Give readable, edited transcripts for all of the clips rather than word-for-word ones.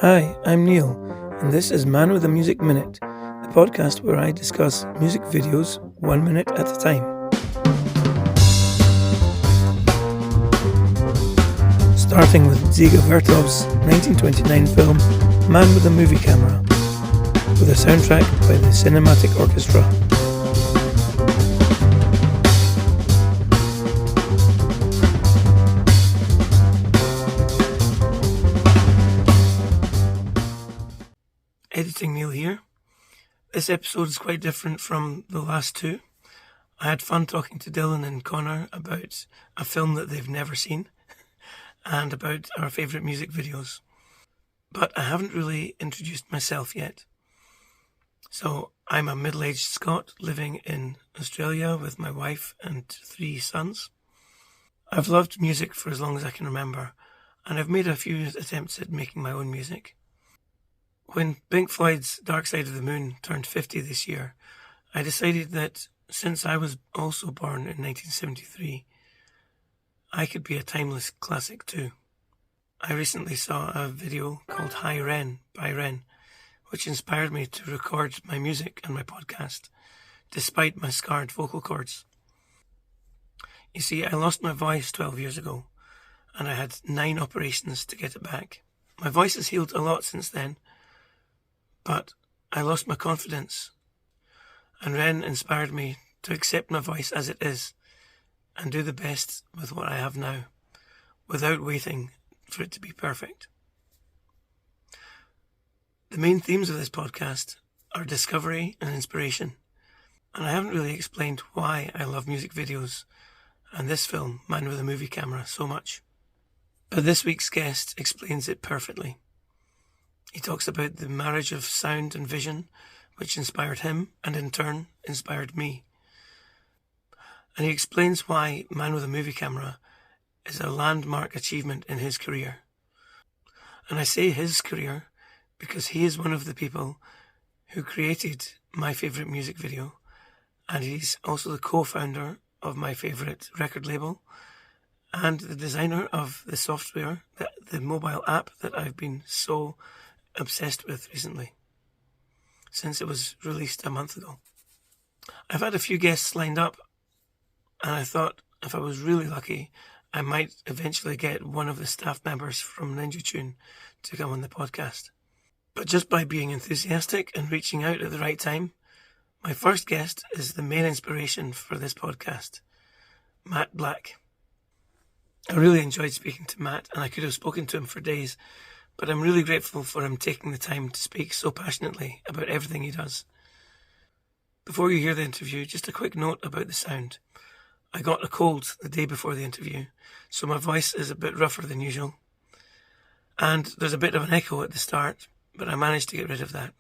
Hi, I'm Neil, and this is Man with a Music Minute, the podcast where I discuss music videos 1 minute at a time. Starting with Dziga Vertov's 1929 film Man with a Movie Camera, with a soundtrack by the Cinematic Orchestra. Editing Neil here. This episode is quite different from the last two. I had fun talking to Dylan and Connor about a film that they've never seen and about our favourite music videos. But I haven't really introduced myself yet. So I'm a middle-aged Scot living in Australia with my wife and 3 sons. I've loved music for as long as I can remember, and I've made a few attempts at making my own music. When Pink Floyd's Dark Side of the Moon turned 50 this year, I decided that since I was also born in 1973, I could be a timeless classic too. I recently saw a video called Hi Ren by Ren, which inspired me to record my music and my podcast, despite my scarred vocal cords. You see, I lost my voice 12 years ago, and I had 9 operations to get it back. My voice has healed a lot since then, but I lost my confidence, and Ren inspired me to accept my voice as it is and do the best with what I have now, without waiting for it to be perfect. The main themes of this podcast are discovery and inspiration, and I haven't really explained why I love music videos and this film, Man with a Movie Camera, so much. But this week's guest explains it perfectly. He talks about the marriage of sound and vision, which inspired him and in turn inspired me. And he explains why Man with a Movie Camera is a landmark achievement in his career. And I say his career because he is one of the people who created my favourite music video, and he's also the co-founder of my favourite record label and the designer of the software, the mobile app that I've been so obsessed with recently, since it was released a month ago. I've had a few guests lined up, and I thought if I was really lucky, I might eventually get one of the staff members from Ninja Tune to come on the podcast. But just by being enthusiastic and reaching out at the right time, my first guest is the main inspiration for this podcast, Matt Black. I really enjoyed speaking to Matt, and I could have spoken to him for days, but I'm really grateful for him taking the time to speak so passionately about everything he does. Before you hear the interview, just a quick note about the sound. I got a cold the day before the interview, so my voice is a bit rougher than usual. And there's a bit of an echo at the start, but I managed to get rid of that.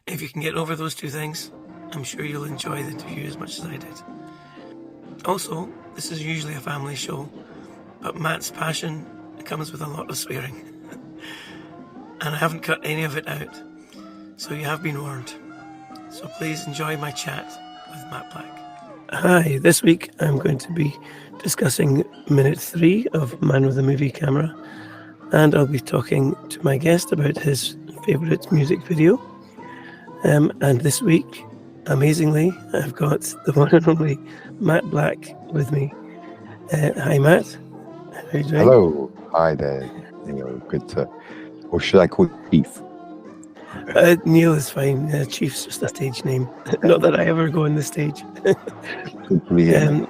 If you can get over those 2 things, I'm sure you'll enjoy the interview as much as I did. Also, this is usually a family show, but Matt's passion comes with a lot of swearing. And I haven't cut any of it out, so you have been warned. So please enjoy my chat with Matt Black. Hi, this week I'm going to be discussing minute 3 of Man with a Movie Camera, and I'll be talking to my guest about his favourite music video. And this week, amazingly, I've got the one and only Matt Black with me. Hi, Matt. How are you doing? Hello. Hi there. Good to... Or should I call you Chief? Neil is fine. Chief's just a stage name. Not that I ever go on the stage. Good to be here.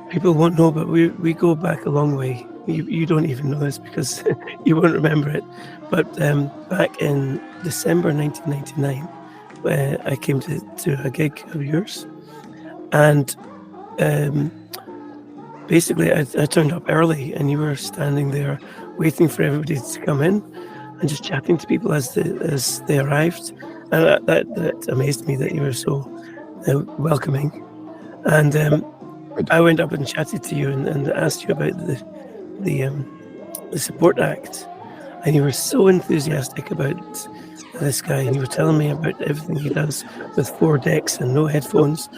People won't know, but we go back a long way. You don't even know this because you won't remember it. But back in December 1999, I came to a gig of yours, and basically I turned up early, and you were standing there waiting for everybody to come in and just chatting to people as they arrived. And that amazed me that you were so welcoming. And I went up and chatted to you and asked you about the support act, and you were so enthusiastic about this guy, and you were telling me about everything he does with 4 decks and no headphones,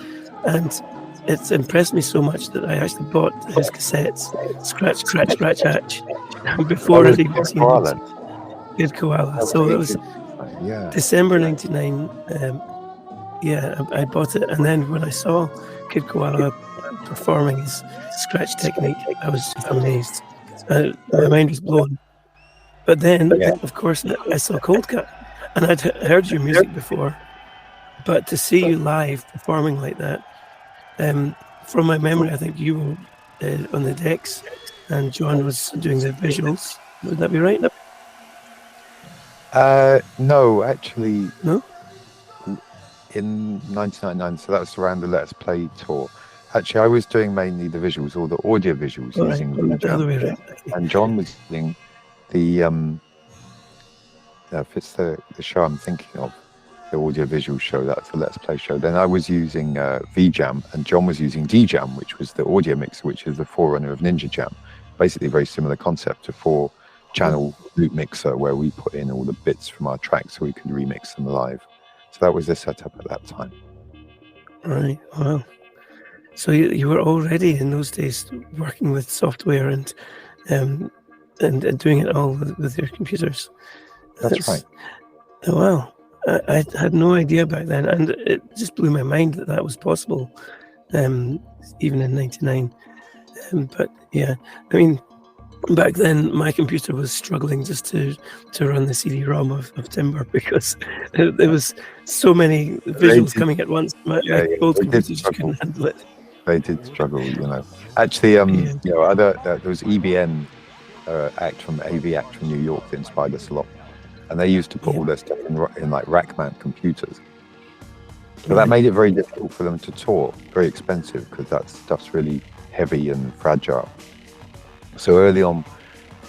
and it's impressed me so much that I actually bought his cassettes, Scratch, Scratch, Scratch, Hatch, before I'd even Kid seen Koala. Kid Koala. That So it was ages. Yeah. December 99. Yeah, I bought it, and then when I saw Kid Koala performing his scratch technique, I was just amazed. My mind was blown. But then, Yeah. of course, I saw Coldcut, and I'd heard your music before, but to see you live performing like that, from my memory, I think you were on the decks, and John was doing the visuals. Would that be right? No, actually, No? in 1999, so that was around the Let's Play tour. Actually, I was doing mainly the visuals, all the audio visuals, All using right. The other way Jamm, around. Okay. and John was doing the if it's the show I'm thinking of, the audio visual show, that's the Let's Play show. Then I was using VJam, and John was using DJam, which was the audio mixer, which is the forerunner of Ninja Jam. Basically, a very similar concept, a 4-channel loop mixer where we put in all the bits from our tracks so we could remix them live. So that was the setup at that time. Right. Wow. So you were already in those days working with software and doing it all with your computers. That's right. Oh, wow. I had no idea back then, and it just blew my mind that was possible, even in '99. But yeah, I mean, back then my computer was struggling just to run the CD-ROM of Timber, because there was so many visuals coming at once. My old computer just couldn't handle it. They did struggle, you know. Actually, you know, there was EBN Act from New York that inspired us a lot, and they used to put all their stuff in like rack mount computers. So that made it very difficult for them to tour, very expensive, because that stuff's really heavy and fragile. So early on,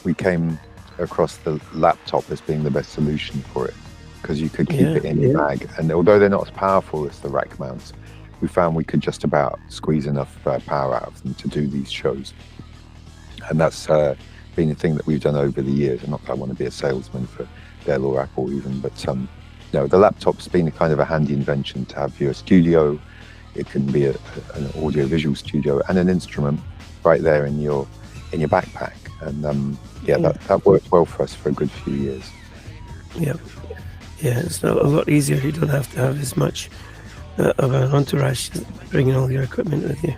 we came across the laptop as being the best solution for it, because you could keep it in your bag, and although they're not as powerful as the rack mounts, we found we could just about squeeze enough power out of them to do these shows. And that's been a thing that we've done over the years. And not that I want to be a salesman for Dell or Apple even, but you know, the laptop's been a kind of a handy invention to have your studio. It can be an audio-visual studio and an instrument right there in your backpack. And that worked well for us for a good few years. Yeah, it's a lot easier. You don't have to have as much of an entourage bringing all your equipment with you.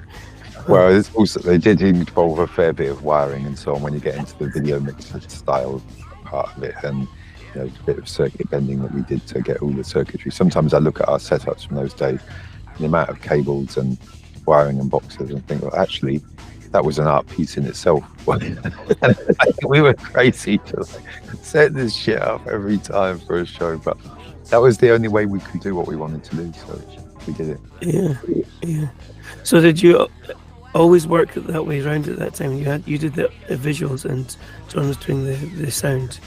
Well, it's also, they did involve a fair bit of wiring and so on when you get into the video mixer style part of it, and you know, a bit of circuit bending that we did to get all the circuitry. Sometimes I look at our setups from those days, the amount of cables and wiring and boxes, and think, well, actually, that was an art piece in itself. We were crazy to set this shit up every time for a show, but that was the only way we could do what we wanted to do, so we did it. Yeah. So did you always work that way around at that time? You did the visuals, and John was doing the sound.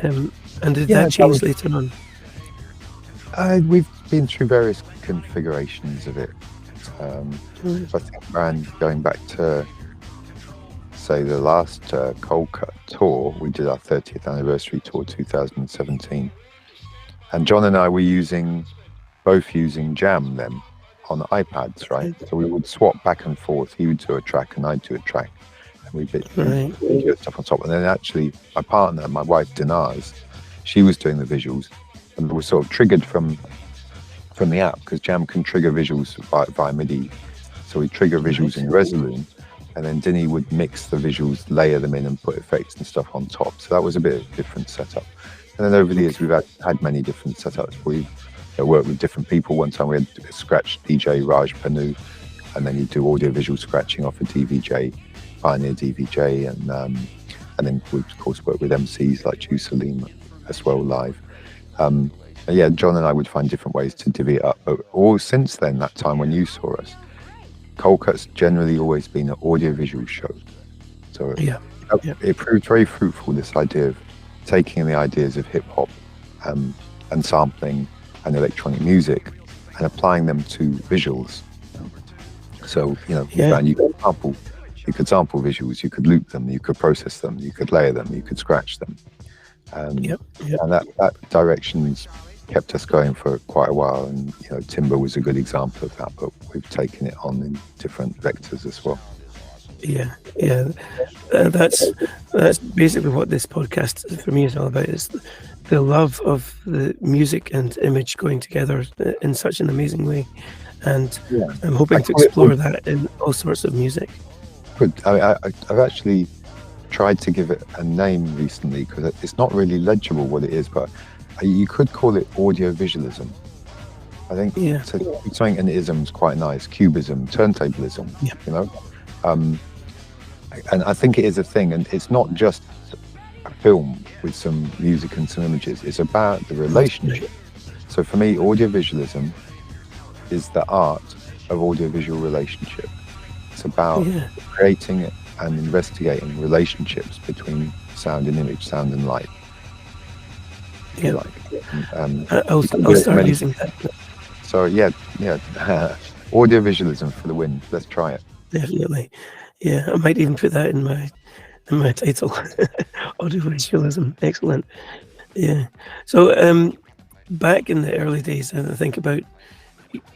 And did that change later on? We've been through various configurations of it. I think going back to, say, the last Coldcut tour, we did our 30th anniversary tour, 2017. And John and I were both using Jamm then on iPads, right? So we would swap back and forth. He would do a track and I'd do a track. And we'd do stuff on top. And then actually my partner, my wife Dinars, she was doing the visuals, and it was sort of triggered from the app, because Jamm can trigger visuals via MIDI. So we trigger visuals in Resolute, and then Dinny would mix the visuals, layer them in and put effects and stuff on top. So that was a bit of a different setup. And then over the years, we've had many different setups. We've worked with different people. One time we had a scratch DJ, Raj Panu, and then you do audio-visual scratching off a DVJ, Pioneer DVJ, and then we, of course, work with MCs like Ju Salim as well live. Yeah, John and I would find different ways to divvy it up. But all since then, that time when you saw us, Coldcut's generally always been an audio-visual show. So it proved very fruitful, this idea of taking the ideas of hip-hop and sampling and electronic music and applying them to visuals. So, you know, you could sample visuals, you could loop them, you could process them, you could layer them, you could scratch them. And that direction's kept us going for quite a while. And, you know, Timber was a good example of that, but we've taken it on in different vectors as well. Yeah. That's basically what this podcast for me is all about. Is the love of the music and image going together in such an amazing way, and Yeah. I'm hoping to explore that in all sorts of music. Good. I've actually tried to give it a name recently because it's not really legible what it is, but you could call it audio-visualism. I think something in ism is quite nice. Cubism, turntablism, you know. And I think it is a thing, and it's not just a film with some music and some images. It's about the relationship. So for me, audiovisualism is the art of audiovisual relationship. It's about creating and investigating relationships between sound and image, sound and light. Yeah, I'll start using that. So yeah, audiovisualism for the win. Let's try it. Definitely. Yeah, I might even put that in my title. Audio-visualism. Excellent. Yeah. So back in the early days, and I think about,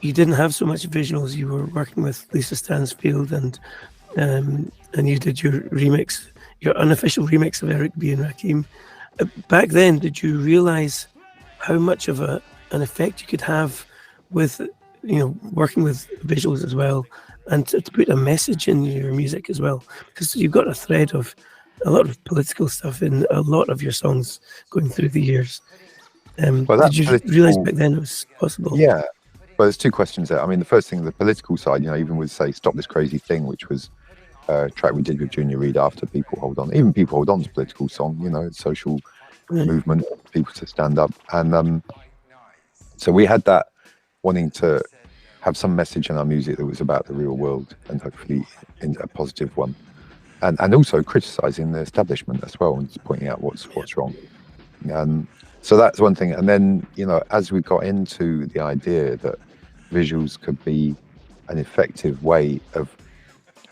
you didn't have so much visuals. You were working with Lisa Stansfield, and you did your remix, your unofficial remix of Eric B. and Rakim. Back then, did you realize how much of an effect you could have with, working with visuals as well, and to put a message in your music as well? Because you've got a thread of a lot of political stuff in a lot of your songs going through the years. Did you realize back then it was possible? Yeah. Well, there's two questions there. I mean, the first thing, the political side, even with, say, Stop This Crazy Thing, which was a track we did with Junior Reid after People Hold On. Even People Hold On's a political song, it's social movement, people to stand up. And so we had that wanting to have some message in our music that was about the real world, and hopefully in a positive one. And also criticizing the establishment as well, and just pointing out what's wrong. So that's one thing. And then, as we got into the idea that visuals could be an effective way of,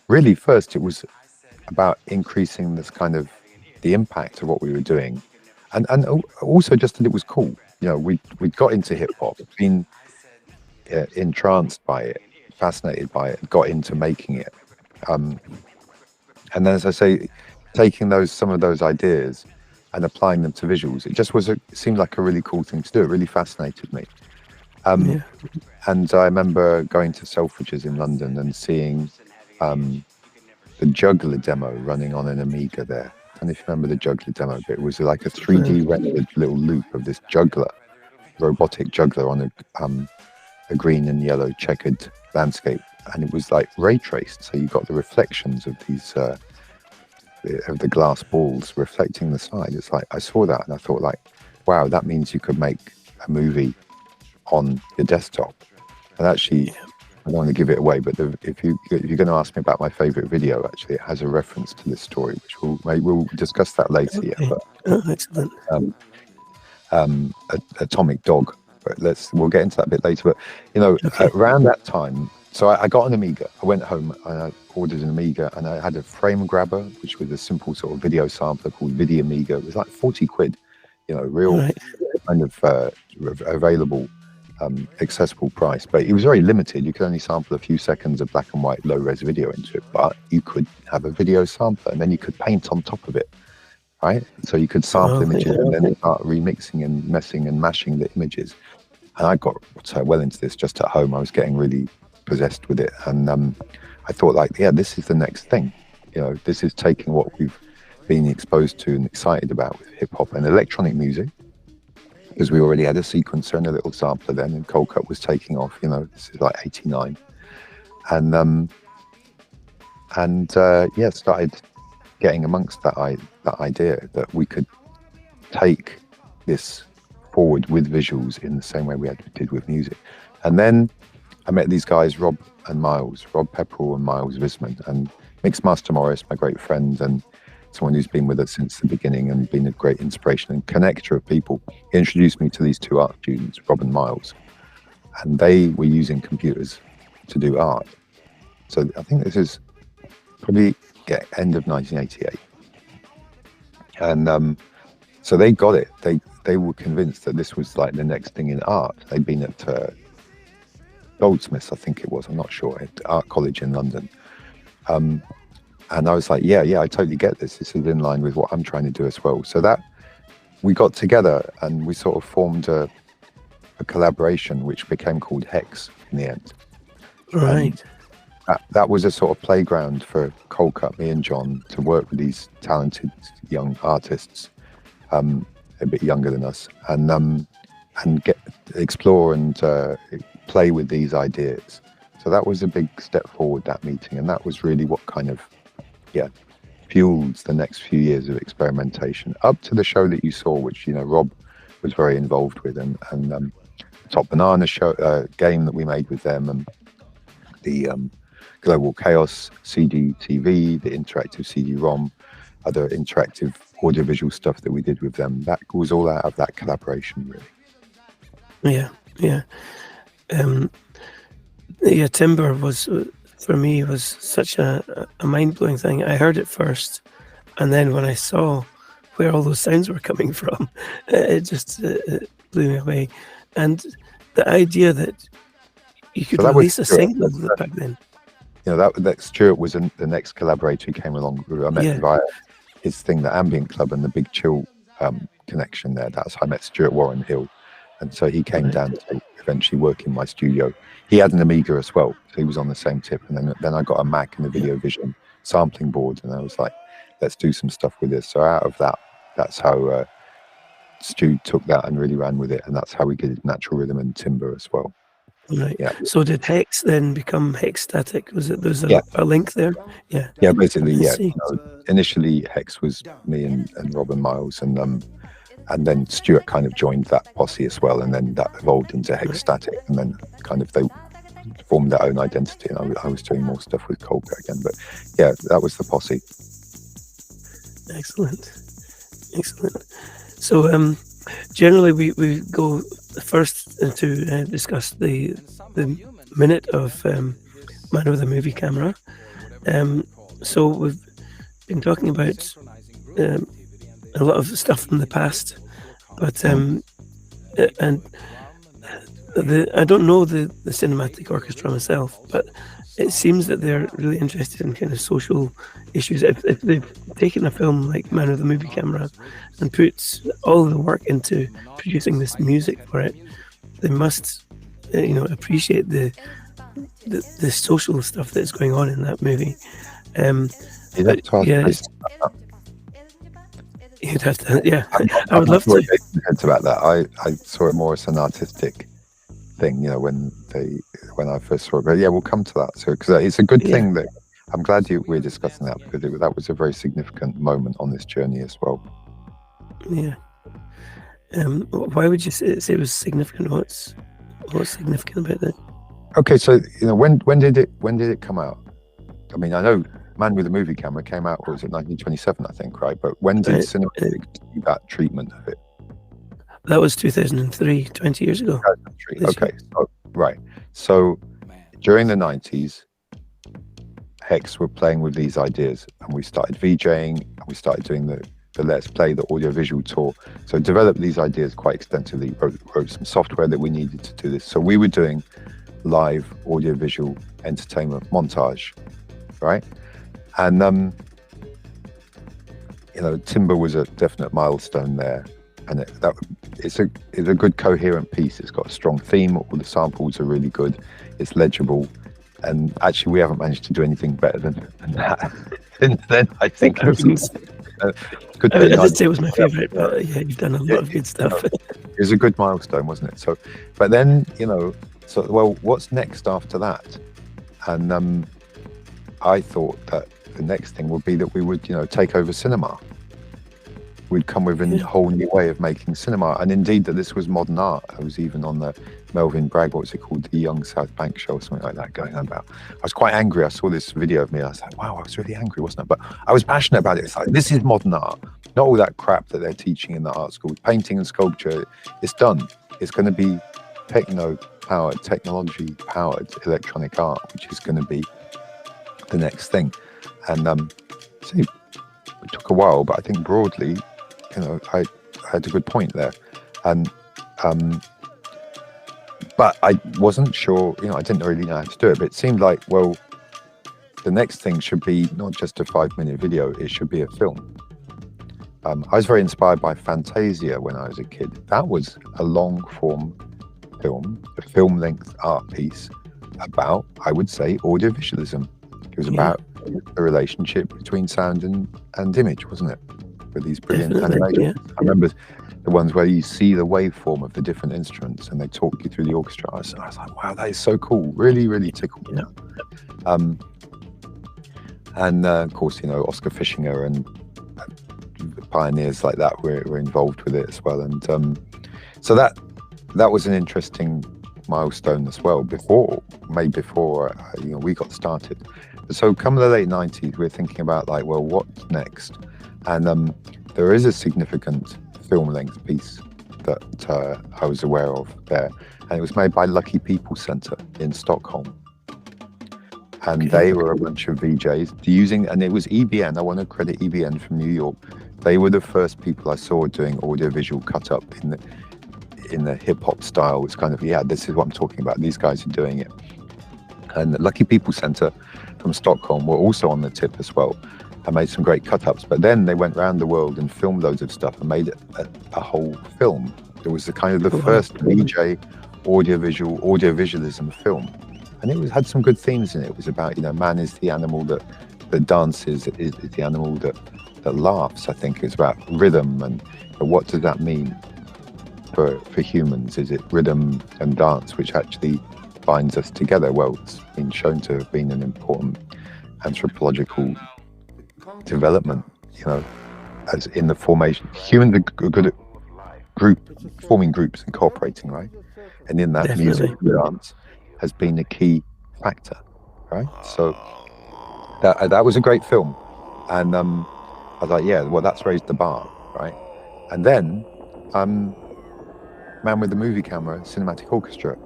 really first it was about increasing this kind of the impact of what we were doing, and also just that it was cool. We'd got into hip hop, been entranced by it, fascinated by it, got into making it, and then, as I say, taking some of those ideas and applying them to visuals, it seemed like a really cool thing to do. It really fascinated me. And I remember going to Selfridges in London and seeing the Juggler demo running on an Amiga there. And if you remember the Juggler demo bit, it was like a 3D rendered little loop of this juggler, robotic juggler on a green and yellow checkered landscape. And it was like ray traced. So you got the reflections of these of the glass balls reflecting the side. It's like, I saw that and I thought, like, wow, that means you could make a movie on your desktop. And actually, I don't want to give it away, but if you're going to ask me about my favorite video, actually, it has a reference to this story, which we'll discuss that later. Okay. Yeah, but, excellent. Atomic Dog. But we'll get into that a bit later. But around that time, so I got an Amiga. I went home and I ordered an Amiga, and I had a frame grabber, which was a simple sort of video sampler called Video Amiga. It was like 40 quid, real kind of available, accessible price. But it was very limited. You could only sample a few seconds of black and white low-res video into it, but you could have a video sampler, and then you could paint on top of it, right? So you could sample images and then start remixing and messing and mashing the images. And I got so well into this just at home. I was getting really possessed with it, and I thought, like, this is the next thing. This is taking what we've been exposed to and excited about with hip hop and electronic music, because we already had a sequencer and a little sampler then, and Coldcut was taking off. This is like 89, and started getting amongst that idea that we could take this forward with visuals in the same way we did with music. And then I met these guys, Rob Pepperell and Miles Visman, and Mixmaster Morris, my great friend and someone who's been with us since the beginning and been a great inspiration and connector of people. He introduced me to these two art students, Rob and Miles, and they were using computers to do art. So I think this is probably end of 1988. And so they got it. They were convinced that this was like the next thing in art. They'd been at Goldsmiths, I think it was, I'm not sure, at Art College in London. And I was like, yeah, I totally get this. This is in line with what I'm trying to do as well. So that we got together and we sort of formed a collaboration which became called Hex in the end. Right. That was a sort of playground for Coldcut, me and John, to work with these talented young artists, a bit younger than us, and explore and play with these ideas. So that was a big step forward, that meeting, and that was really what kind of fueled the next few years of experimentation up to the show that you saw, which Rob was very involved with, and Top Banana show game that we made with them, and the Global Chaos CD-TV, the interactive CD-ROM, other interactive audiovisual stuff that we did with them. That was all out of that collaboration, really. Yeah. Timber was, for me, was such a mind-blowing thing. I heard it first, and then when I saw where all those sounds were coming from, it just blew me away. And the idea that you could release a single back then. That Stuart was the next collaborator who came along. I met via his thing, the Ambient Club and the Big Chill connection there. That's how I met Stuart Warren Hill. And so he came down to eventually work in my studio. He had an Amiga as well, so he was on the same tip. And then I got a Mac and a Video Vision sampling board, and I was like, let's do some stuff with this. So out of that, that's how Stu took that and really ran with it, and that's how we did Natural Rhythm and Timber as well. Right. Yeah. So did Hex then become Hexstatic? There's a link there? Yeah. Yeah, basically, initially Hex was me and Rob and Miles, and then Stuart kind of joined that posse as well, and then that evolved into Hexstatic, and then kind of they formed their own identity, and I was doing more stuff with Coldcut again. But yeah, that was the posse. Excellent. So generally we go first to discuss the minute of Manuva the movie camera. So we've been talking about a lot of stuff from the past, but and I don't know the cinematic orchestra myself, but it seems that they're really interested in kind of social issues. If they've taken a film like Manuva the movie camera and put all the work into producing this music for it, they must appreciate the social stuff that's going on in that movie. You'd have to, I would love to. About that, I saw it more as an artistic thing, when I first saw it. But yeah, we'll come to that. So because it's a good thing that I'm glad we're discussing that, because that was a very significant moment on this journey as well. Yeah. Why would you say it was significant? What's significant about that? Okay, so when did it come out? I mean, I know Manuva the movie camera came out, what was it, 1927, I think, right? But when did cinema see that treatment of it? That was 2003, 20 years ago. Okay, right. So during the 90s, Hex were playing with these ideas, and we started VJing, and we started doing the Let's Play, the audiovisual tour. So developed these ideas quite extensively, wrote some software that we needed to do this. So we were doing live audiovisual entertainment montage, right? And Timber was a definite milestone there, and it's a good coherent piece. It's got a strong theme. All the samples are really good. It's legible, and actually we haven't managed to do anything better than that. And then I think I did say it was my favorite, but yeah, you've done a lot of good stuff. It was a good milestone, wasn't it? So, but then what's next after that? And I thought that the next thing would be that we would take over cinema. We'd come with a whole new way of making cinema, and indeed that this was modern art. I was even on the Melvin Bragg, what's it called, the Young South Bank show or something like that, going on about. I was quite angry. I saw this video of me, and I was like, wow, I was really angry, wasn't I? But I was passionate about it. It's like, this is modern art, not all that crap that they're teaching in the art school. Painting and sculpture, it's done. It's going to be techno-powered, technology-powered electronic art, which is going to be the next thing. And so it took a while, but I think broadly, I had a good point there. And but I wasn't sure, I didn't really know how to do it, but it seemed like, well, the next thing should be not just a 5-minute video, it should be a film. I was very inspired by Fantasia when I was a kid. That was a long-form film, a film-length art piece about, I would say, audio-visualism. It was about the relationship between sound and image, wasn't it? With these brilliant animations. I remember the ones where you see the waveform of the different instruments and they talk you through the orchestra. I was like, wow, that is so cool. Really, really tickled me. And of course, you know, Oscar Fischinger and pioneers like that were involved with it as well. And so that was an interesting milestone as well, before you know, we got started. So come the late 90s, we're thinking about like, well, what's next? And there is a significant film-length piece that I was aware of there, and it was made by Lucky People Center in Stockholm. And they were a bunch of VJs and it was EBN. I want to credit EBN from New York. They were the first people I saw doing audiovisual cut-up in the hip-hop style. It's kind of, yeah, this is what I'm talking about. These guys are doing it. And the Lucky People Center from Stockholm were also on the tip as well. I made some great cut-ups, but then they went around the world and filmed loads of stuff and made a whole film. It was the kind of the first VJ audiovisualism film, and it had some good themes in it. It was about, you know, man is the animal that dances, is the animal that laughs. I think it's about rhythm and what does that mean for humans? Is it rhythm and dance which actually binds us together? Well, it's been shown to have been an important anthropological development, you know, as in the formation. Humans are good at forming groups and cooperating, right? And in that, music and dance has been a key factor, right? So that was a great film, and I was like, yeah, well, that's raised the bar, right? And then Man with the Movie Camera Cinematic Orchestra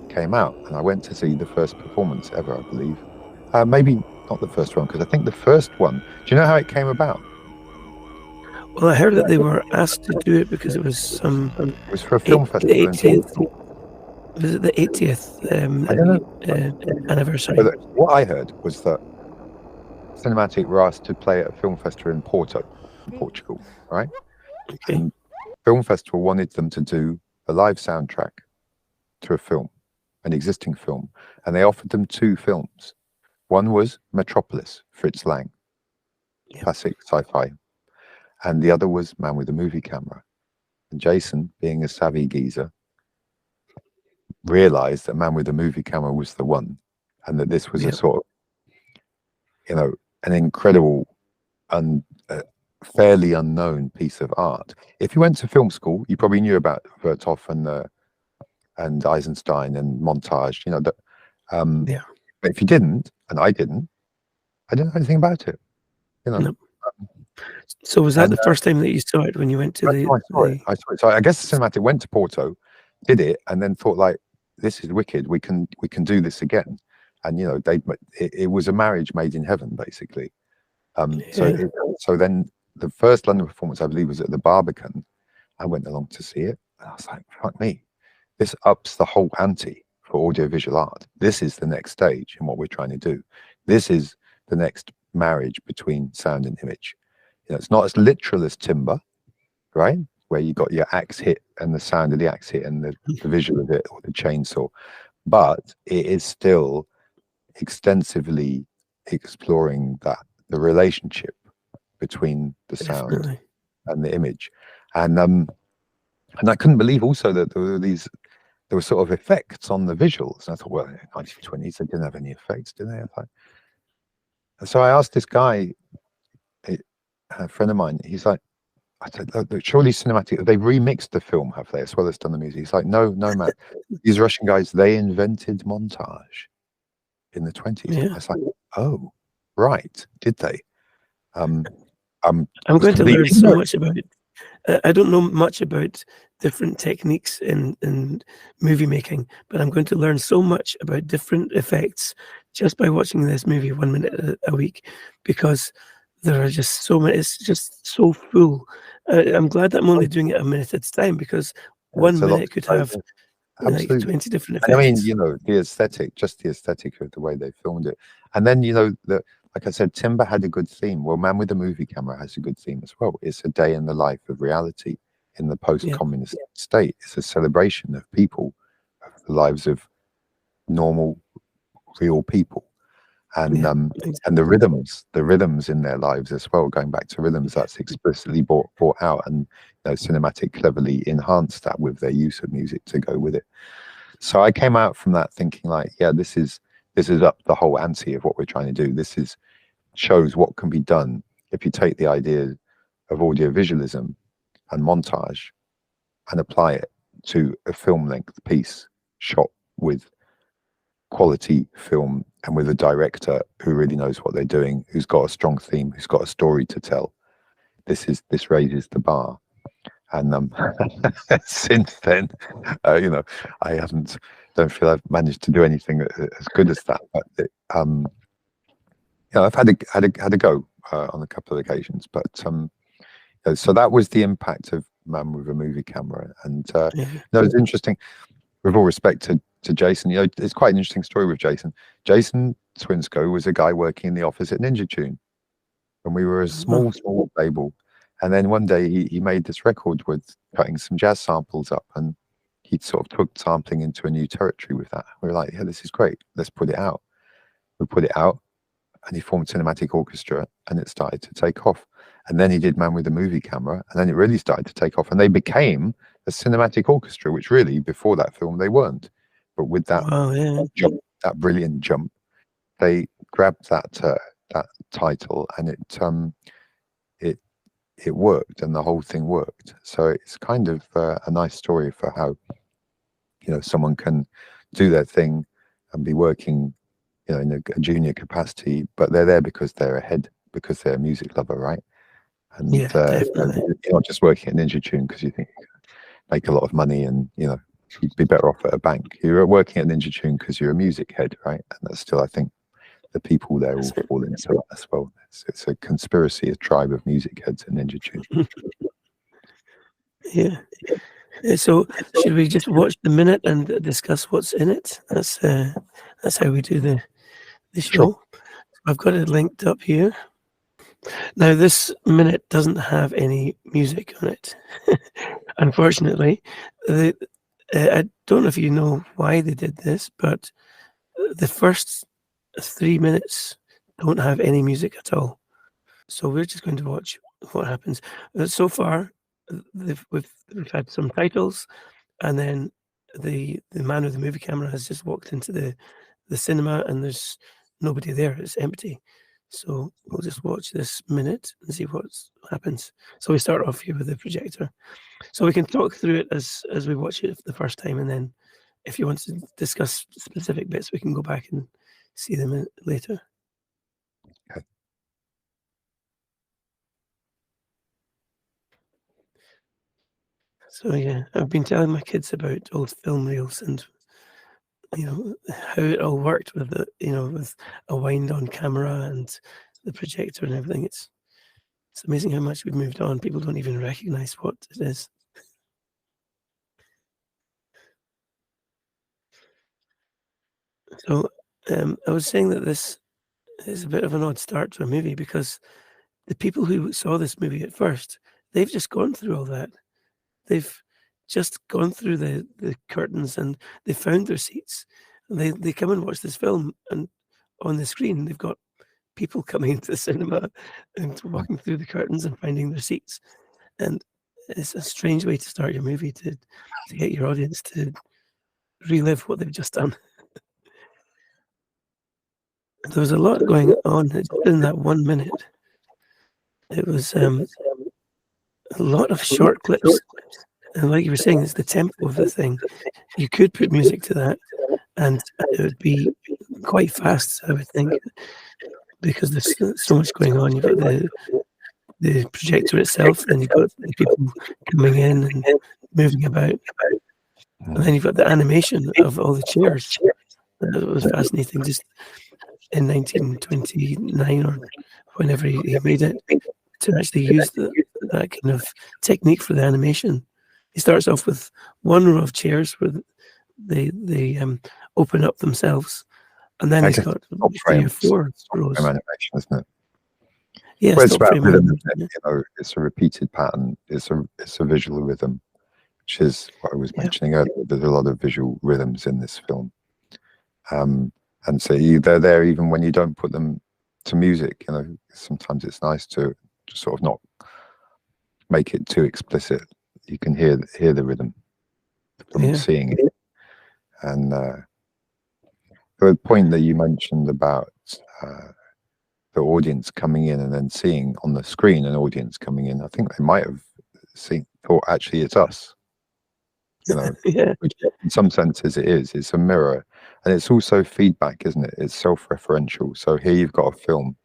came out, and I went to see the first performance ever, I believe. Maybe not the first one, because I think the first one, do you know how it came about? Well, I heard that they were asked to do it because it was it was for a film festival. Was it the 80th anniversary? What I heard was that Cinematic were asked to play at a film festival in Porto, in Portugal, right? Okay. And film festival wanted them to do a live soundtrack to a film, an existing film, and they offered them 2 films. One was Metropolis, Fritz Lang, classic sci-fi, and the other was Man with a Movie Camera. And Jason, being a savvy geezer, realized that Man with a Movie Camera was the one, and that this was a sort of, you know, an incredible and fairly unknown piece of art. If you went to film school, you probably knew about Vertov and Eisenstein and montage, you know, that. But if you didn't, and I didn't know anything about it, you know. No. So was that the first time that you saw it, when you went to I saw it. So I guess the Cinematic went to Porto, did it, and then thought, like, this is wicked. We can do this again. And you know, it was a marriage made in heaven, basically. So then the first London performance, I believe, was at the Barbican. I went along to see it, and I was like, fuck me, this ups the whole ante for audiovisual art. This is the next stage in what we're trying to do. This is the next marriage between sound and image. You know, it's not as literal as timber, right? Where you got your axe hit and the sound of the axe hit and the visual of it, or the chainsaw, but it is still extensively exploring the relationship between the sound and the image. And I couldn't believe also that there were sort of effects on the visuals. And I thought, well, in the 1920s, they didn't have any effects, did they? And so I asked this guy, a friend of mine, he's like, I said, surely Cinematic, they remixed the film, have they, as well as done the music? He's like, no, Matt. These Russian guys, they invented montage in the 20s. I was like, oh, right, did they? I'm going to learn so much about it. I don't know much about different techniques in movie making, but I'm going to learn so much about different effects just by watching this movie 1 minute a week, because there are just so many. It's just so full. I'm glad that I'm only doing it a minute at a time, because 1 minute could have like 20 different effects. I mean, you know, just the aesthetic of the way they filmed it. And then, you know, like I said, Timber had a good theme. Well, Man with the Movie Camera has a good theme as well. It's a day in the life of reality in the post-communist state. It's a celebration of people, of the lives of normal, real people. And and the rhythms in their lives as well, going back to rhythms, that's explicitly brought out, and you know, Cinematic cleverly enhanced that with their use of music to go with it. So I came out from that thinking like, yeah, this is up the whole ante of what we're trying to do. This shows what can be done if you take the idea of audio-visualism and montage and apply it to a film-length piece shot with quality film and with a director who really knows what they're doing, who's got a strong theme, who's got a story to tell. This raises the bar. And since then, you know, I don't feel I've managed to do anything as good as that. But you know, I've had a go on a couple of occasions. But so that was the impact of Man with a Movie Camera. And you know, it's interesting. With all respect to Jason, you know, it's quite an interesting story with Jason. Jason Swinsko was a guy working in the office at Ninja Tune, and we were a small label. And then one day he made this record with cutting some jazz samples up, and he sort of took sampling into a new territory with that. We were like, yeah, this is great. Let's put it out. We put it out, and he formed Cinematic Orchestra, and it started to take off. And then he did Man with a Movie Camera, and then it really started to take off. And they became a Cinematic Orchestra, which really, before that film, they weren't. But with that jump, that brilliant jump, they grabbed that title, and it worked, and the whole thing worked. So it's kind of a nice story for how, you know, someone can do their thing and be working, you know, in a junior capacity, but they're there because they're ahead, because they're a music lover, right? And you're not just working at Ninja Tune because you think you can make a lot of money and, you know, you'd be better off at a bank. You're working at Ninja Tune because you're a music head, right? And that's still, I think, the people there all fall into that as well. It's a conspiracy, a tribe of music heads at Ninja Tune. Yeah. So should we just watch the minute and discuss what's in it? That's how we do the show. Sure. I've got it linked up here. Now this minute doesn't have any music on it, unfortunately. I don't know if you know why they did this, but the first 3 minutes don't have any music at all. So we're just going to watch what happens. So far, we've had some titles, and then the man with the movie camera has just walked into the cinema, and there's nobody there. It's empty. So we'll just watch this minute and see what happens. So we start off here with the projector. So we can talk through it as we watch it the first time, and then if you want to discuss specific bits, we can go back and see them later. Okay. So yeah, I've been telling my kids about old film reels and, you know, how it all worked with the, you know, with a wind-on camera and the projector and everything. It's amazing how much we've moved on. People don't even recognize what it is. So I was saying that this is a bit of an odd start to a movie because the people who saw this movie at first, they've just gone through all that. They've just gone through the curtains and they found their seats. And they come and watch this film, and on the screen they've got people coming into the cinema and walking through the curtains and finding their seats. And it's a strange way to start your movie, to get your audience to relive what they've just done. There was a lot going on in that 1 minute. It was a lot of short clips. And like you were saying, it's the tempo of the thing. You could put music to that, and it would be quite fast, I would think, because there's so much going on. You've got the projector itself, then you've got the people coming in and moving about, and then you've got the animation of all the chairs. That was fascinating. Just in 1929 or whenever he made it, to actually use that kind of technique for the animation. He starts off with one row of chairs where they open up themselves, And then I he's guess got stop 3 frame, or 4 stop rows. frame animation, isn't it? Yeah, Well, it's stop about frame rhythm, animation. isn't it? You know, it's a repeated pattern. It's a visual rhythm, which is what I was mentioning earlier. There's a lot of visual rhythms in this film, and so they're there even when you don't put them to music. You know, sometimes it's nice to sort of not make it too explicit. You can hear the rhythm from seeing it, and the point that you mentioned about the audience coming in and then seeing on the screen an audience coming in, I think they might have thought actually it's us. You know, which in some senses it is. It's a mirror, and it's also feedback, isn't it? It's self-referential. So here you've got a film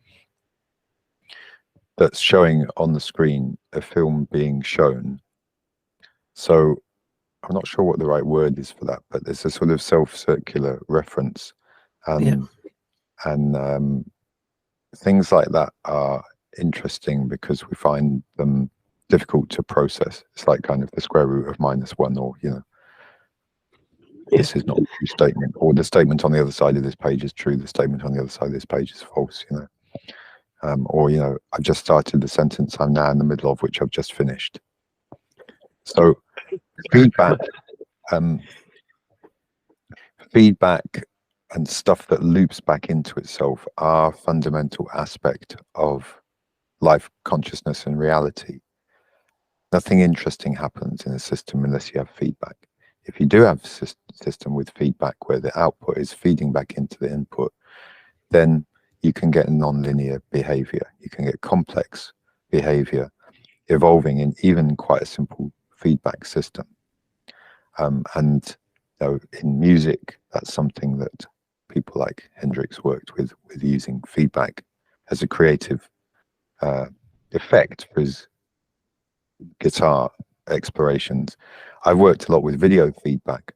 that's showing on the screen a film being shown. So I'm not sure what the right word is for that, but there's a sort of self-circular reference, and things like that are interesting because we find them difficult to process. It's like kind of the square root of -1, or you know, this is not a true statement, or the statement on the other side of this page is true, the statement on the other side of this page is false. You know, or you know, I've just started the sentence I'm now in the middle of, which I've just finished. So feedback. Feedback and stuff that loops back into itself are a fundamental aspect of life, consciousness, and reality. Nothing interesting happens in a system unless you have feedback. If you do have a system with feedback where the output is feeding back into the input, then you can get non-linear behavior. You can get complex behavior evolving in even quite a simple feedback system. And in music, that's something that people like Hendrix worked with using feedback as a creative effect for his guitar explorations. I've worked a lot with video feedback.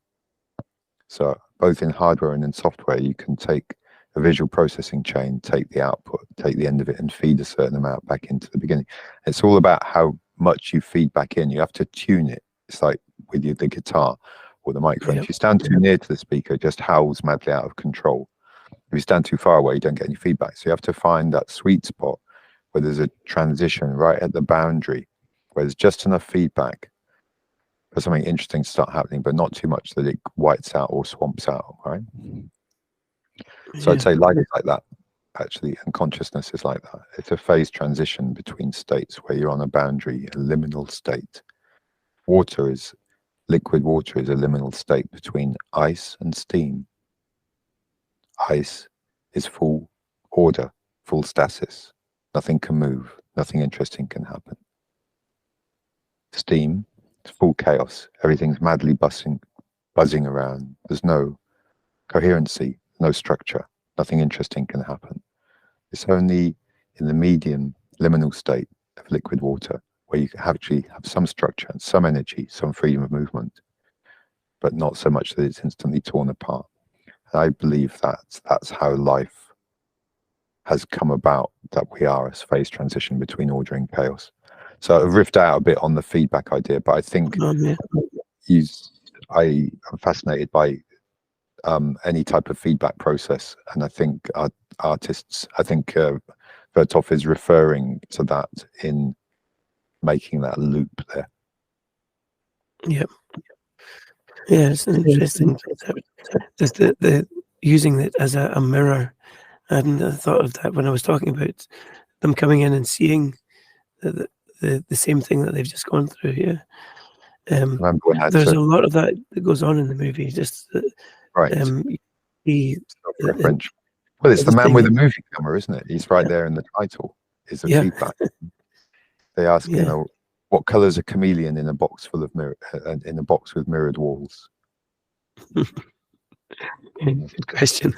So both in hardware and in software, you can take a visual processing chain, take the output, take the end of it, and feed a certain amount back into the beginning. It's all about how much you feed back in. You have to tune it. It's like with the guitar or the microphone. If you stand too near to the speaker, it just howls madly out of control. If you stand too far away, you don't get any feedback. So you have to find that sweet spot where there's a transition right at the boundary, where there's just enough feedback for something interesting to start happening, but not too much that it whites out or swamps out, right? So I'd say life is like that, actually, and consciousness is like that. It's a phase transition between states where you're on a boundary, a liminal state. Liquid water is a liminal state between ice and steam. Ice is full order, full stasis. Nothing can move, nothing interesting can happen. Steam, it's full chaos. Everything's madly buzzing around. There's no coherency, no structure. Nothing interesting can happen. It's only in the medium liminal state of liquid water where you actually have some structure and some energy, some freedom of movement, but not so much that it's instantly torn apart. And I believe that's how life has come about, that we are a phase transition between order and chaos. So I've riffed out a bit on the feedback idea, but I think I am fascinated by any type of feedback process, and I think artists, I think Vertov is referring to that in making that loop there. Yeah, it's an interesting concept. Just the using it as a mirror. I hadn't thought of that when I was talking about them coming in and seeing the same thing that they've just gone through. Yeah, there's a lot of that goes on in the movie. Just right. French. Well, it's the man with the movie camera, isn't it? He's right there in the title. Is the feedback. They ask, you know, what color is a chameleon in a box full of in a box with mirrored walls? Good question.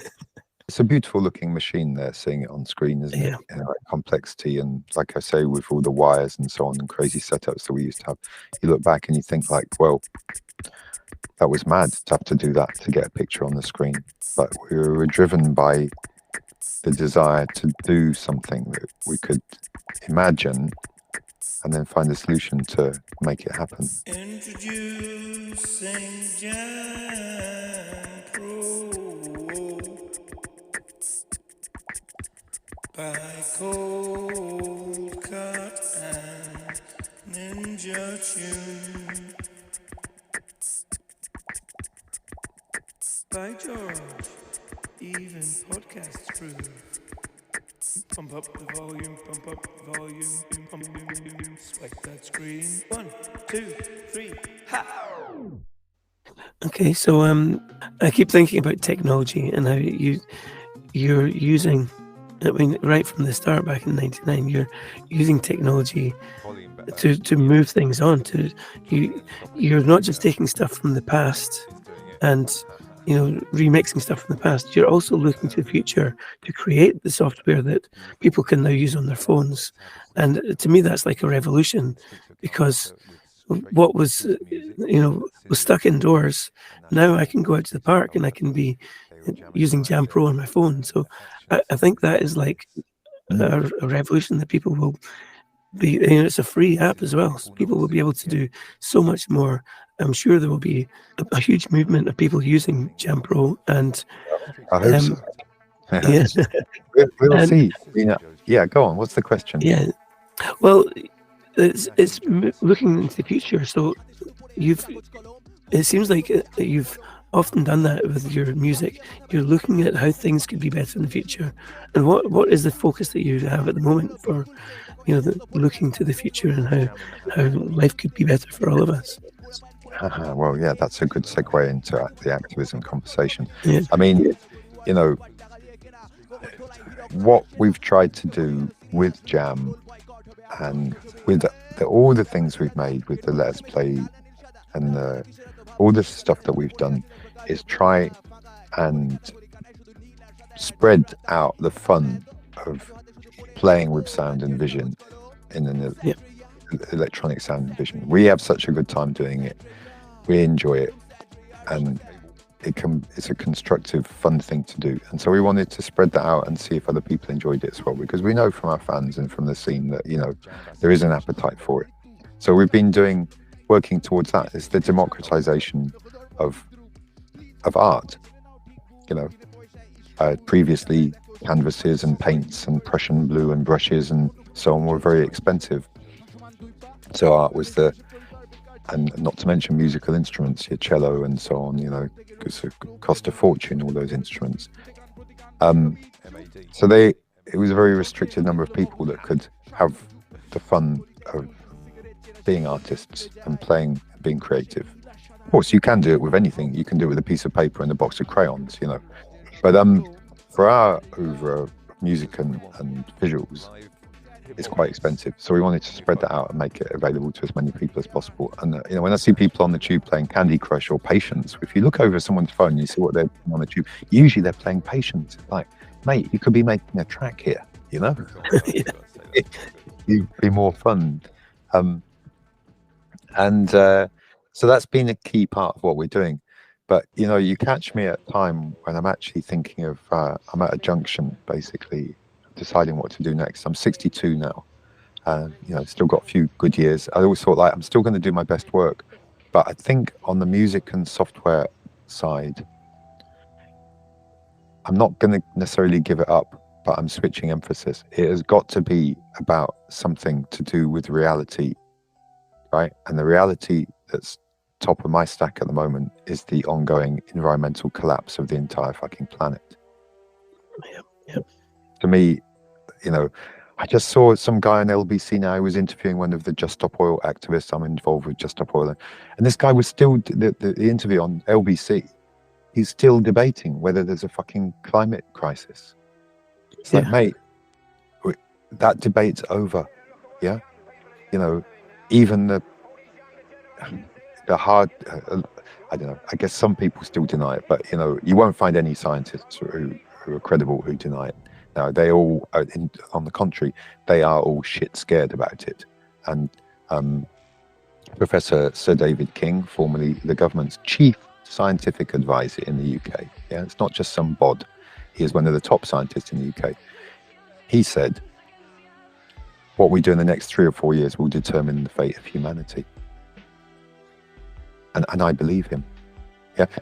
It's a beautiful looking machine there, seeing it on screen, isn't it? You know, complexity, and like I say, with all the wires and so on and crazy setups that we used to have, you look back and you think like, well, that was mad to have to do that to get a picture on the screen. But we were driven by the desire to do something that we could imagine and then find a solution to make it happen. Introducing Jamm Pro by Coldcut and Ninja Tune. By George, even podcasts prove. Pump up the volume, pump up the volume, swipe that screen. 1, 2, 3, ha! Okay, so I keep thinking about technology and how you're using. I mean, right from the start back in '99, you're using technology to move things on. You're not just taking stuff from the past and remixing stuff from the past. You're also looking to the future to create the software that people can now use on their phones. And to me, that's like a revolution, because what was was stuck indoors, now I can go out to the park and I can be using Jamm Pro on my phone. So I think that is like a revolution that people will be. It's a free app as well, so people will be able to do so much more. I'm sure there will be a huge movement of people using Jamm Pro, and I hope so. yeah, we'll see. Yeah, go on. What's the question? Yeah, well, it's looking into the future. So it seems like you've often done that with your music. You're looking at how things could be better in the future, and what is the focus that you have at the moment for looking to the future and how life could be better for all of us. Well, yeah, that's a good segue into the activism conversation. Yeah. I mean, what we've tried to do with Jamm and with all the things we've made with the Let's Play and all the stuff that we've done is try and spread out the fun of playing with sound and vision in an electronic sound and vision. We have such a good time doing it. We enjoy it, and it's a constructive, fun thing to do. And so we wanted to spread that out and see if other people enjoyed it as well, because we know from our fans and from the scene that there is an appetite for it. So we've been working towards that. It's the democratization of art. Previously canvases and paints and Prussian blue and brushes and so on were very expensive. So art was and not to mention musical instruments, your cello and so on, because it cost a fortune, all those instruments. So it was a very restricted number of people that could have the fun of being artists and playing, being creative. Of course, you can do it with anything. You can do it with a piece of paper and a box of crayons, But for our oeuvre of music and visuals, it's quite expensive. So we wanted to spread that out and make it available to as many people as possible. And when I see people on the tube playing Candy Crush or Patience, if you look over someone's phone, you see what they're doing on the tube. Usually they're playing Patience. Like, mate, you could be making a track here, It'd be more fun. So that's been a key part of what we're doing. But you catch me at a time when I'm actually thinking of I'm at a junction, basically deciding what to do next. I'm 62 now. Still got a few good years. I always thought I'm still going to do my best work, but I think on the music and software side, I'm not going to necessarily give it up, but I'm switching emphasis. It has got to be about something to do with reality, right? And the reality that's top of my stack at the moment is the ongoing environmental collapse of the entire fucking planet. Yep. To me, I just saw some guy on LBC now who was interviewing one of the Just Stop Oil activists. I'm involved with Just Stop Oil, and this guy was still the interview on LBC. He's still debating whether there's a fucking climate crisis. It's like, mate, that debate's over. Yeah, even the hard. I don't know. I guess some people still deny it, but you won't find any scientists who are credible who deny it. No, they all, on the contrary, they are all shit scared about it. And Professor Sir David King, formerly the government's chief scientific advisor in the UK, it's not just some bod, he is one of the top scientists in the UK. He said, what we do in the next 3 or 4 years will determine the fate of humanity. And I believe him.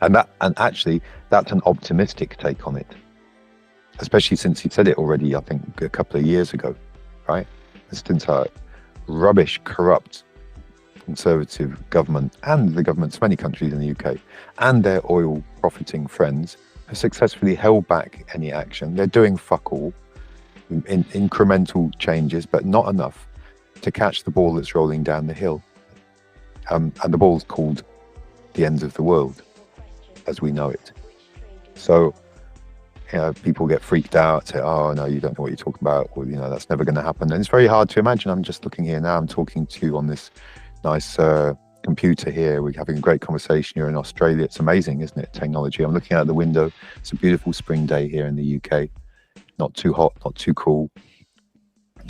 And actually, that's an optimistic take on it. especially since he said it already, I think, a couple of years ago, right? Since our rubbish, corrupt, conservative government and the governments of many countries in the UK and their oil profiting friends have successfully held back any action. They're doing fuck all, in incremental changes, but not enough to catch the ball that's rolling down the hill. And the ball's called the end of the world as we know it. So, you know, people get freaked out, say, oh no, you don't know what you're talking about, or, you know, that's never going to happen. And it's very hard to imagine. I'm just looking here now, I'm talking to you on this nice computer here. We're having a great conversation. You're in Australia. It's amazing, isn't it? Technology. I'm looking out the window. It's a beautiful spring day here in the UK. Not too hot, not too cool.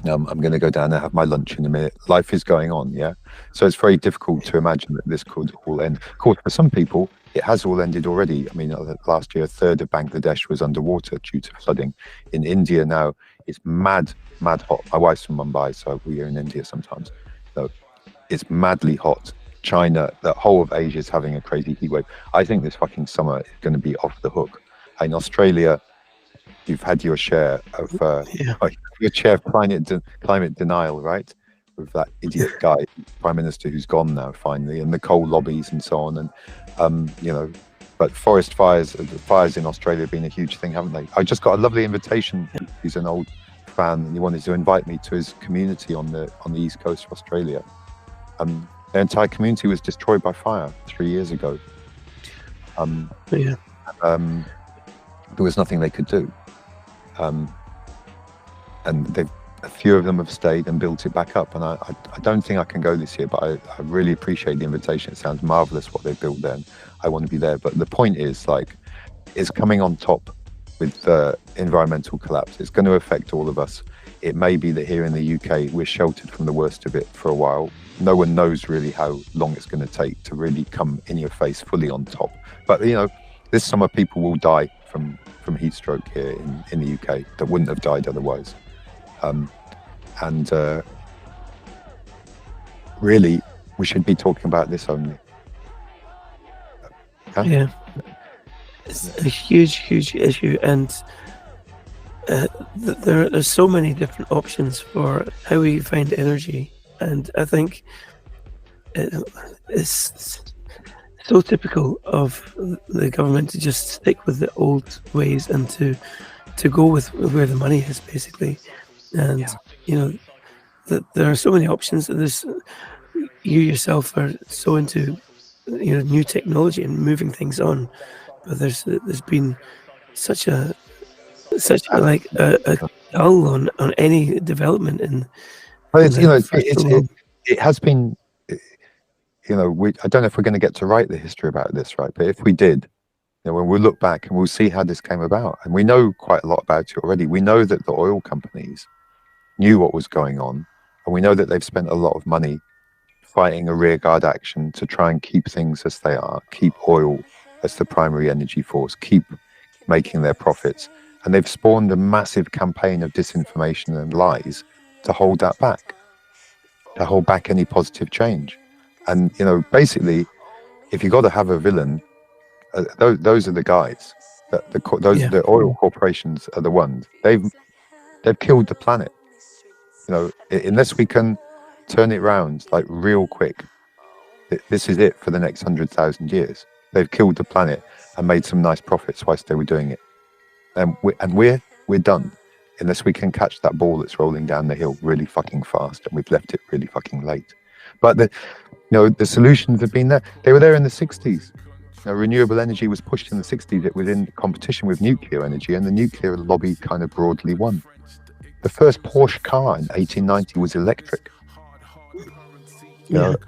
I'm going to go down and have my lunch in a minute. Life is going on, yeah? So it's very difficult to imagine that this could all end. Of course, for some people, it has all ended already. I mean, last year, a third of Bangladesh was underwater due to flooding. In India now, it's mad hot. My wife's from Mumbai, so we're in India sometimes. So it's madly hot. China, the whole of Asia is having a crazy heat wave. I think this fucking summer is going to be off the hook. In Australia, you've had your share of your share of climate denial, right? With that idiot guy, prime minister, who's gone now finally, and the coal lobbies and so on, and you know. But forest fires, the fires in Australia have been a huge thing, haven't they? I just got a lovely invitation. He's an old fan, and he wanted to invite me to his community on the east coast of Australia. Their entire community was destroyed by fire 3 years ago. There was nothing they could do. And a few of them have stayed and built it back up. And I don't think I can go this year, but I really appreciate the invitation. It sounds marvelous what they've built there, and I want to be there. But the point is, like, it's coming on top with the environmental collapse. It's going to affect all of us. It may be that here in the UK, we're sheltered from the worst of it for a while. No one knows really how long it's going to take to really come in your face fully on top. But, you know, this summer people will die from heat stroke here in the UK that wouldn't have died otherwise. Really, we should be talking about this only. Okay? Yeah, it's a huge issue, and there's so many different options for how we find energy, and I think it's so typical of the government to just stick with the old ways and to go with where the money is, basically. And you know, there are so many options. There's, you yourself are so into, you know, new technology and moving things on, but there's been such a dull on any development in. Well, it's, you know, it has been. You know, I don't know if we're going to get to write the history about this, right? But if we did, you know, when we look back and we'll see how this came about, and we know quite a lot about it already. We know that the oil companies knew what was going on, and we know that they've spent a lot of money fighting a rearguard action to try and keep things as they are, keep oil as the primary energy force, keep making their profits. And they've spawned a massive campaign of disinformation and lies to hold that back, to hold back any positive change. And, you know, basically, if you've got to have a villain, those are the guys. The oil corporations are the ones. They've killed the planet. You know, unless we can turn it round like real quick, this is it for the next 100,000 years. They've killed the planet and made some nice profits whilst they were doing it. And we're done unless we can catch that ball that's rolling down the hill really fucking fast, and we've left it really fucking late. But the solutions have been there. They were there in the 60s. You know, renewable energy was pushed in the 60s. It was in competition with nuclear energy, and the nuclear lobby kind of broadly won. The first Porsche car in 1890 was electric. You know, a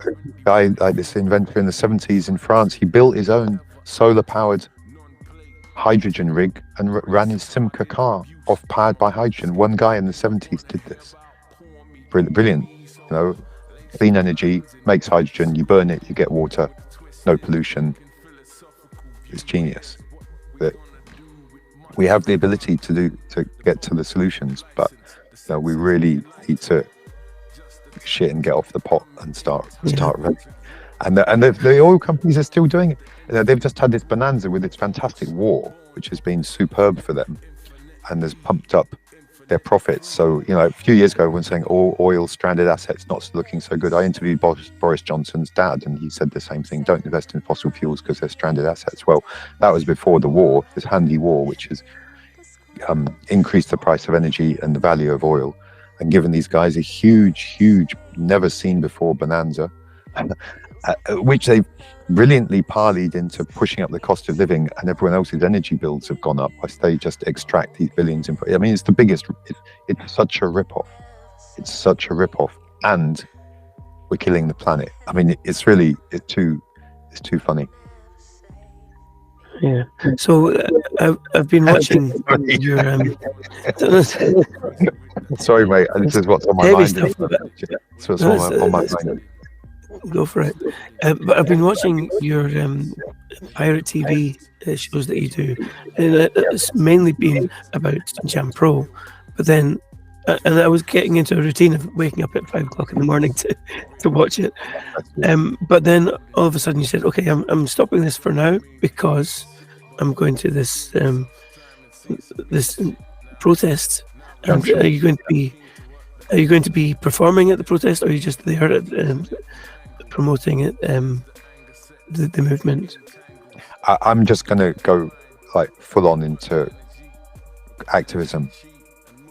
guy like this inventor in the 70s in France, he built his own solar-powered hydrogen rig and ran his Simca car off powered by hydrogen. One guy in the 70s did this. Brilliant. You know, clean energy makes hydrogen. You burn it, you get water, no pollution. It's genius. That we have the ability to get to the solutions, but you know, we really need to shit and get off the pot and start running. And the oil companies are still doing it. You know, they've just had this bonanza with its fantastic war, which has been superb for them. and has pumped up their profits. So, you know, a few years ago, when saying all oil stranded assets not looking so good, I interviewed Boris Johnson's dad, and he said the same thing: don't invest in fossil fuels because they're stranded assets. Well, that was before the war, this handy war, which has increased the price of energy and the value of oil, and given these guys a huge, never seen before bonanza, which they've brilliantly parlayed into pushing up the cost of living, and everyone else's energy bills have gone up whilst they just extract these billions in. I mean, it's the biggest. It's such a rip-off. It's such a rip-off, and we're killing the planet. I mean, it's too funny. Yeah. So I've been watching your. Sorry, mate. This is what's on my mind. Stuff, so it's on my mind. Go for it. But I've been watching your pirate TV shows that you do, and it's mainly been about Jamm Pro. But then, and I was getting into a routine of waking up at 5 o'clock in the morning to watch it. But then all of a sudden you said, "Okay, I'm stopping this for now because I'm going to this this protest." And are you going to be performing at the protest, or are you just there at, promoting it, the movement? I'm just going to go like full on into activism.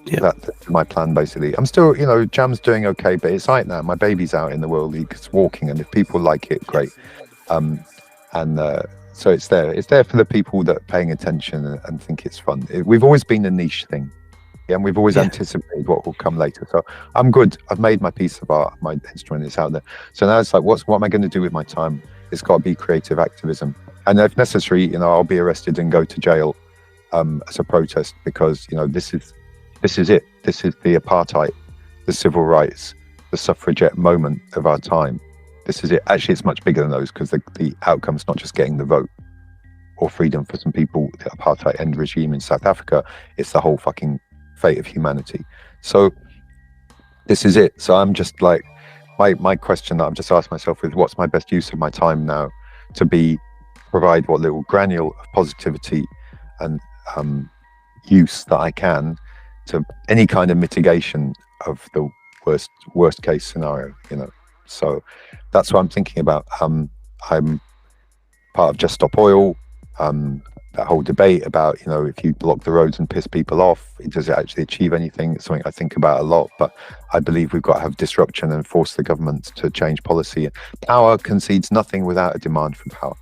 Yeah. That's my plan, basically. I'm still, you know, Jamm's doing okay, but it's like now my baby's out in the world, he's walking, and if people like it, great. So it's there for the people that are paying attention and think it's fun. We've always been a niche thing. Yeah, and we've always anticipated what will come later. So I'm good. I've made my piece of art. My instrument is out there. So now it's like, what am I going to do with my time? It's got to be creative activism. And if necessary, you know, I'll be arrested and go to jail as a protest, because, you know, this is it. This is the apartheid, the civil rights, the suffragette moment of our time. This is it. Actually, it's much bigger than those, because the outcome's not just getting the vote or freedom for some people, the apartheid end regime in South Africa. It's the whole fucking fate of humanity. So this is it. So I'm just like, my question that I'm just asking myself is, what's my best use of my time now to provide what little granule of positivity and use that I can to any kind of mitigation of the worst case scenario, you know. So that's what I'm thinking about. I'm part of Just Stop Oil. That whole debate about, you know, if you block the roads and piss people off, does it actually achieve anything? It's something I think about a lot, but I believe we've got to have disruption and force the government to change policy. Power concedes nothing without a demand for power.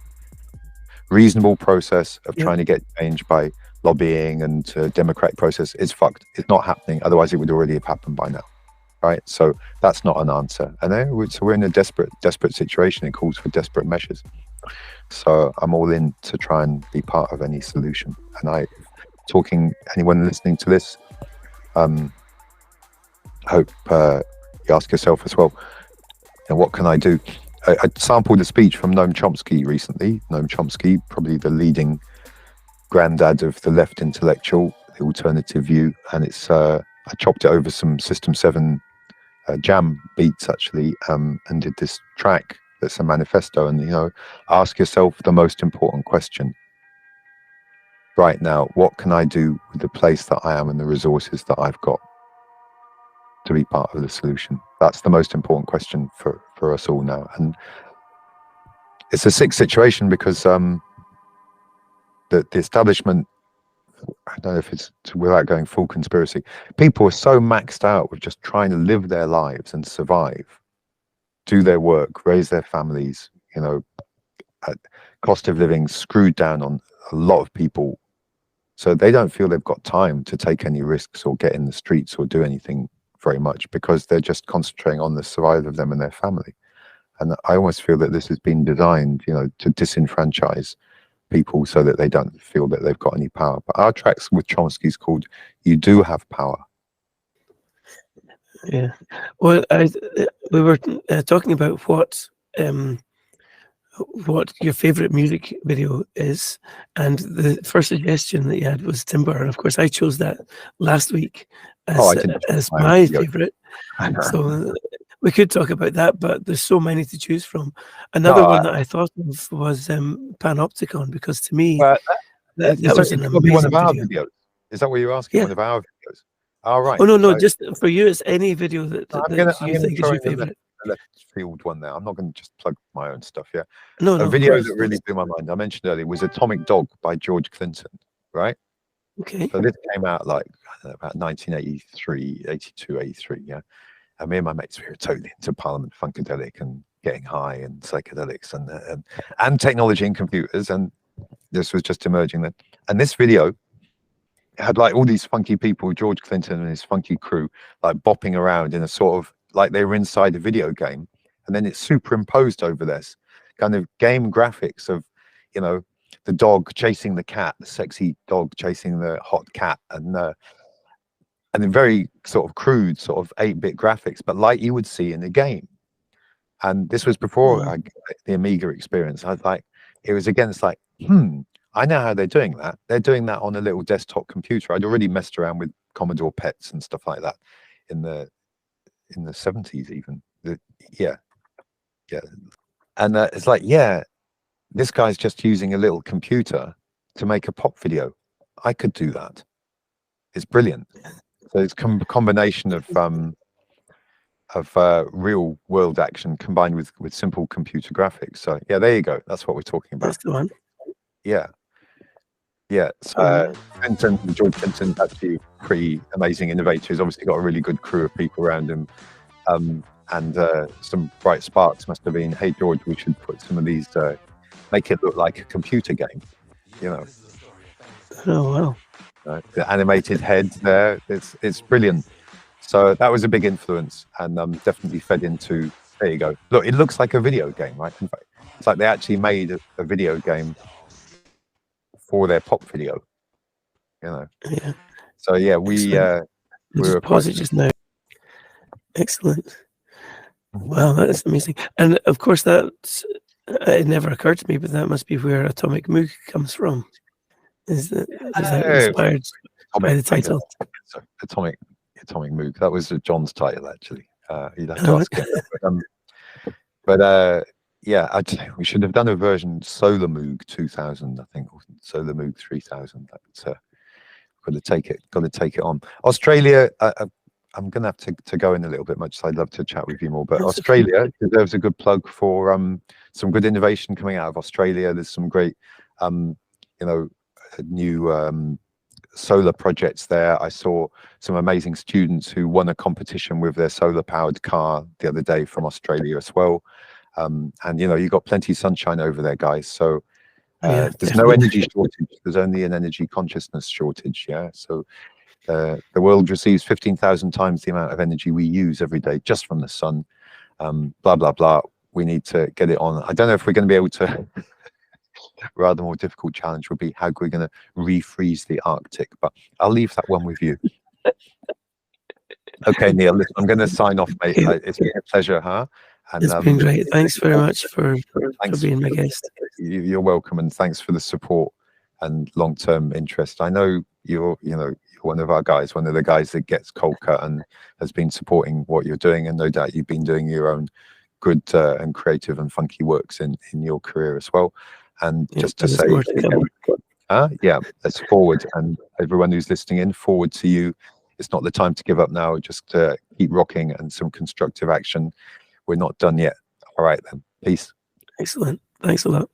Reasonable process of trying to get change by lobbying and democratic process is fucked. It's not happening. Otherwise, it would already have happened by now, right? So that's not an answer. And then, so we're in a desperate situation. It calls for desperate measures. So I'm all in to try and be part of any solution. And anyone listening to this, I hope you ask yourself as well, what can I do? I sampled a speech from Noam Chomsky recently. Noam Chomsky, probably the leading granddad of the left intellectual, the alternative view. And it's I chopped it over some System 7 jam beats, actually, and did this track that's a manifesto. And, you know, ask yourself the most important question right now: what can I do with the place that I am and the resources that I've got to be part of the solution? That's the most important question for us all now. And it's a sick situation, because the establishment, I don't know if it's without going full conspiracy, people are so maxed out with just trying to live their lives and survive, do their work, raise their families, you know, cost of living screwed down on a lot of people. So they don't feel they've got time to take any risks or get in the streets or do anything very much, because they're just concentrating on the survival of them and their family. And I almost feel that this has been designed, you know, to disenfranchise people so that they don't feel that they've got any power. But our tracks with Chomsky is called "You Do Have Power." Yeah. Well, we were talking about what your favorite music video is, and the first suggestion that you had was Timber, and of course I chose that last week as my favorite. So we could talk about that, but there's so many to choose from. Another one that I thought of was Panopticon, because to me that was an amazing one of our video. videos. Is that what you're asking? Yeah. One of our videos? All right. Oh no, So just for you, it's any video that I'm gonna you think is throw your in the favorite. left field one now. I'm not going to just plug my own stuff. Yeah. No, A of video course. that really blew my mind, I mentioned earlier, was Atomic Dog by George Clinton, right? Okay. So this came out like, I don't know, about 1983, 82, 83, yeah. And me and my mates, we were totally into Parliament Funkadelic and getting high and psychedelics and technology and computers, and this was just emerging then. And this video had like all these funky people, George Clinton and his funky crew, like bopping around in a sort of like they were inside a video game, and then it's superimposed over this kind of game graphics of, you know, the dog chasing the cat, the sexy dog chasing the hot cat, and then very sort of crude, sort of 8-bit graphics, but like you would see in a game. And this was before the Amiga experience. I was like, it was against like, I know how they're doing that. They're doing that on a little desktop computer. I'd already messed around with Commodore PETs and stuff like that in the 70s even. Yeah. And it's like, yeah, this guy's just using a little computer to make a pop video. I could do that. It's brilliant. So it's a combination of real world action combined with simple computer graphics. So yeah, there you go. That's what we're talking about. That's the one. Yeah. So George Clinton's actually pretty amazing innovator. He's obviously got a really good crew of people around him, and some bright sparks must have been, hey George, we should put some of these, make it look like a computer game, you know. Oh wow. The animated head there, it's brilliant. So that was a big influence, and definitely fed into, there you go. Look, it looks like a video game, right? In fact, it's like they actually made a video game for their pop video, you know. Yeah. So yeah, we were pause it just now. Excellent. Wow, that is amazing. And of course, that's it never occurred to me, but that must be where Atomic Moog comes from. Is that inspired by the title? Sorry, Atomic Moog. That was John's title, actually. You'd have to ask him. But yeah, we should have done a version Solar Moog 2000, I think, or Solar Moog 3000. Got to take it on. Australia, I'm gonna have to go in a little bit much. So I'd love to chat with you more. But that's Australia deserves a good plug for some good innovation coming out of Australia. There's some great, new solar projects there. I saw some amazing students who won a competition with their solar powered car the other day from Australia as well. And you got plenty of sunshine over there, guys. So there's no energy shortage. There's only an energy consciousness shortage. Yeah. So the world receives 15,000 times the amount of energy we use every day just from the sun. Blah blah blah. We need to get it on. I don't know if we're going to be able to. Rather more difficult challenge would be how we're going to refreeze the Arctic, but I'll leave that one with you. Okay, Neil, listen, I'm going to sign off, mate. It's been a pleasure, huh? And, it's been great. Thanks very much for being my guest. You're welcome, and thanks for the support and long-term interest. I know you're one of our guys, one of the guys that gets Coldcut and has been supporting what you're doing, and no doubt you've been doing your own good and creative and funky works in your career as well. And just to say, yeah, let's forward, and everyone who's listening in, forward to you. It's not the time to give up now. Just keep rocking and some constructive action. We're not done yet. All right then. Peace. Excellent. Thanks a lot.